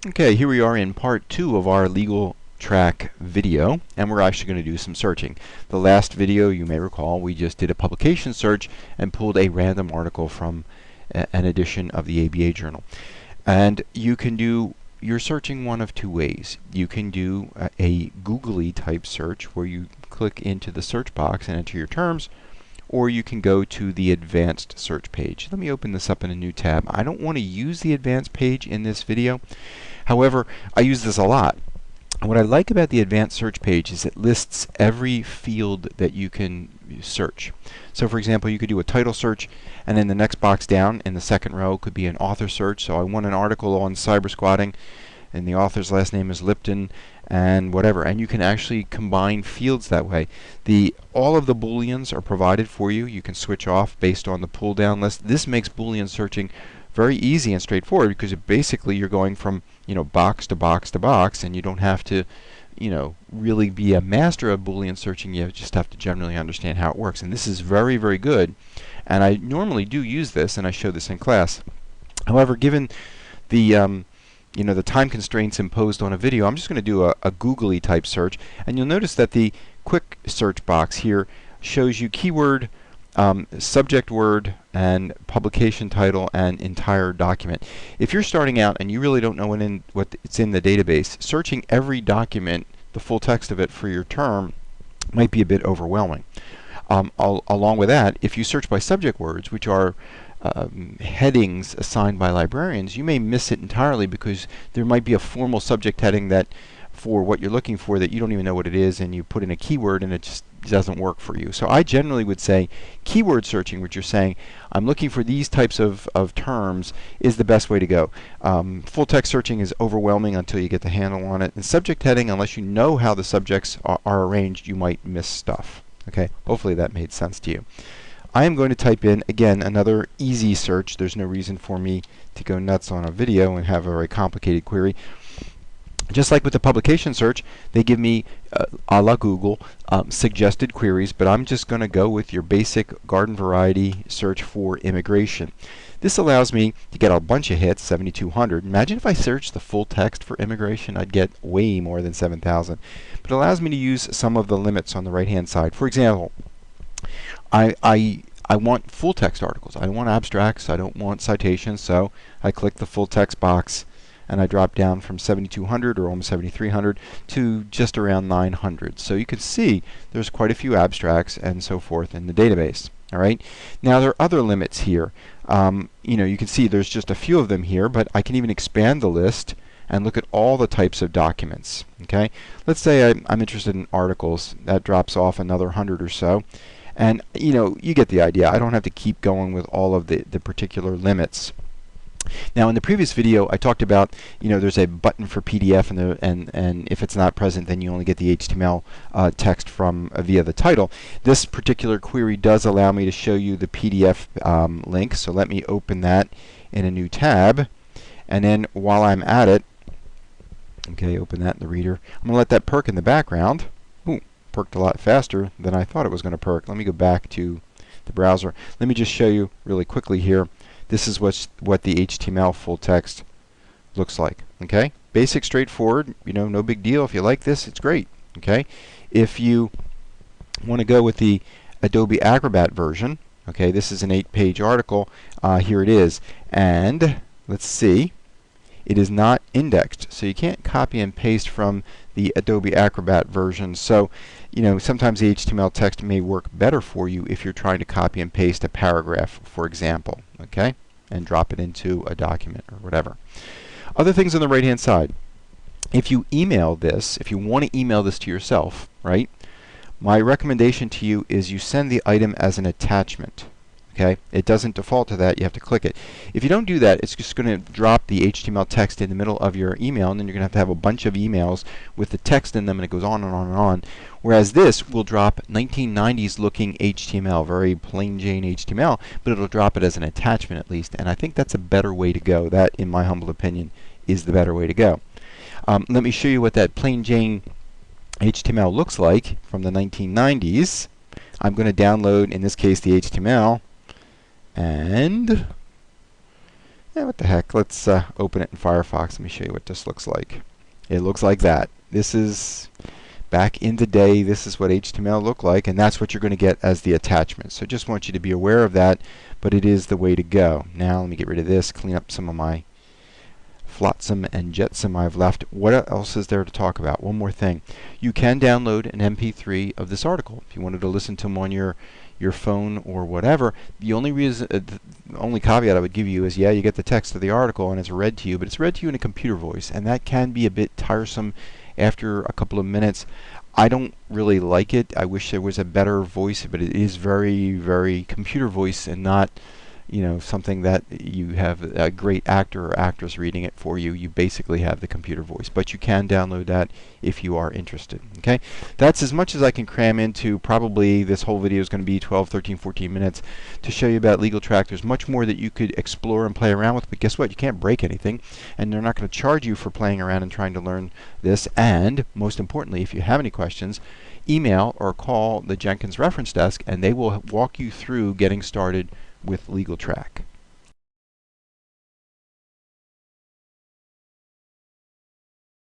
Okay, here we are in part 2 of our LegalTrac video, and we're actually going to do some searching. The last video, you may recall, we just did a publication search and pulled a random article from an edition of the ABA Journal. And you're searching one of two ways. You can do a googly type search where you click into the search box and enter your terms, or you can go to the advanced search page. Let me open this up in a new tab. I don't want to use the advanced page in this video. However, I use this a lot. And what I like about the advanced search page is it lists every field that you can search. So for example, you could do a title search, and in the next box down in the second row could be an author search. So I want an article on cyber squatting, and the author's last name is Lipton, and whatever. And you can actually combine fields that way. All of the booleans are provided for you. You can switch off based on the pull down list. This makes boolean searching very easy and straightforward, because basically you're going from box to box to box, and you don't have to really be a master of Boolean searching. You just have to generally understand how it works, and this is very, very good. And I normally do use this, and I show this in class. However, given the the time constraints imposed on a video, I'm just going to do a googly type search, and you'll notice that the quick search box here shows you keyword, subject word, and publication title, and entire document. If you're starting out and you really don't know what's in the database, searching every document, the full text of it, for your term might be a bit overwhelming. Along with that, if you search by subject words, which are headings assigned by librarians, you may miss it entirely, because there might be a formal subject heading that for what you're looking for that you don't even know what it is, and you put in a keyword and it just doesn't work for you. So I generally would say keyword searching, which you're saying I'm looking for these types of terms, is the best way to go. Full text searching is overwhelming until you get the handle on it. And subject heading, unless you know how the subjects are arranged, you might miss stuff. Okay, hopefully that made sense to you. I am going to type in, again, another easy search. There's no reason for me to go nuts on a video and have a very complicated query. Just like with the publication search, they give me, a la Google, suggested queries, but I'm just going to go with your basic garden variety search for immigration. This allows me to get a bunch of hits, 7,200. Imagine if I searched the full text for immigration, I'd get way more than 7,000. But it allows me to use some of the limits on the right-hand side. For example, I want full text articles. I don't want abstracts. I don't want citations. So I click the full text box, and I drop down from 7,200 or almost 7,300 to just around 900. So you can see there's quite a few abstracts and so forth in the database. All right. Now there are other limits here. You can see there's just a few of them here, but I can even expand the list and look at all the types of documents. Okay. Let's say I'm interested in articles. That drops off another 100 or so. And you get the idea. I don't have to keep going with all of the particular limits. Now, in the previous video, I talked about there's a button for PDF, and if it's not present, then you only get the HTML text from via the title. This particular query does allow me to show you the PDF link, so let me open that in a new tab, and then while I'm at it, okay, open that in the reader. I'm going to let that perk in the background. Ooh, perked a lot faster than I thought it was going to perk. Let me go back to the browser. Let me just show you really quickly here. This is what the HTML full text looks like. Okay, basic, straightforward. No big deal. If you like this, it's great. Okay, if you want to go with the Adobe Acrobat version, okay, this is an 8-page article. Here it is, and let's see, it is not indexed, so you can't copy and paste from the Adobe Acrobat version. So sometimes the HTML text may work better for you if you're trying to copy and paste a paragraph, for example, okay, and drop it into a document or whatever. Other things on the right-hand side. If you want to email this to yourself, right, my recommendation to you is you send the item as an attachment. Okay, it doesn't default to that. You have to click it. If you don't do that, it's just going to drop the HTML text in the middle of your email, and then you're going to have a bunch of emails with the text in them, and it goes on and on and on. Whereas this will drop 1990s looking HTML, very plain Jane HTML, but it'll drop it as an attachment at least, and I think that's a better way to go. That, in my humble opinion, is the better way to go. Let me show you what that plain Jane HTML looks like from the 1990s. I'm going to download, in this case, the HTML. And What the heck? Let's open it in Firefox. Let me show you what this looks like. It looks like that. This is back in the day. This is what HTML looked like, and that's what you're going to get as the attachment. So just want you to be aware of that, but it is the way to go. Now let me get rid of this, clean up some of my flotsam and jetsam I've left. What else is there to talk about? One more thing. You can download an MP3 of this article if you wanted to listen to them on your phone or whatever. The only reason, the only caveat I would give you is, yeah, you get the text of the article and it's read to you, but it's read to you in a computer voice, and that can be a bit tiresome after a couple of minutes. I don't really like it. I wish there was a better voice, but it is very, very computer voice and not, you know, something that you have a great actor or actress reading it for you. You basically have the computer voice, but you can download that if you are interested. Okay, that's as much as I can cram into. Probably this whole video is going to be 12, 13, 14 minutes to show you about LegalTrac. There's much more that you could explore and play around with, but guess what? You can't break anything, and they're not going to charge you for playing around and trying to learn this. And most importantly, if you have any questions, email or call the Jenkins reference desk, and they will walk you through getting started with LegalTrac.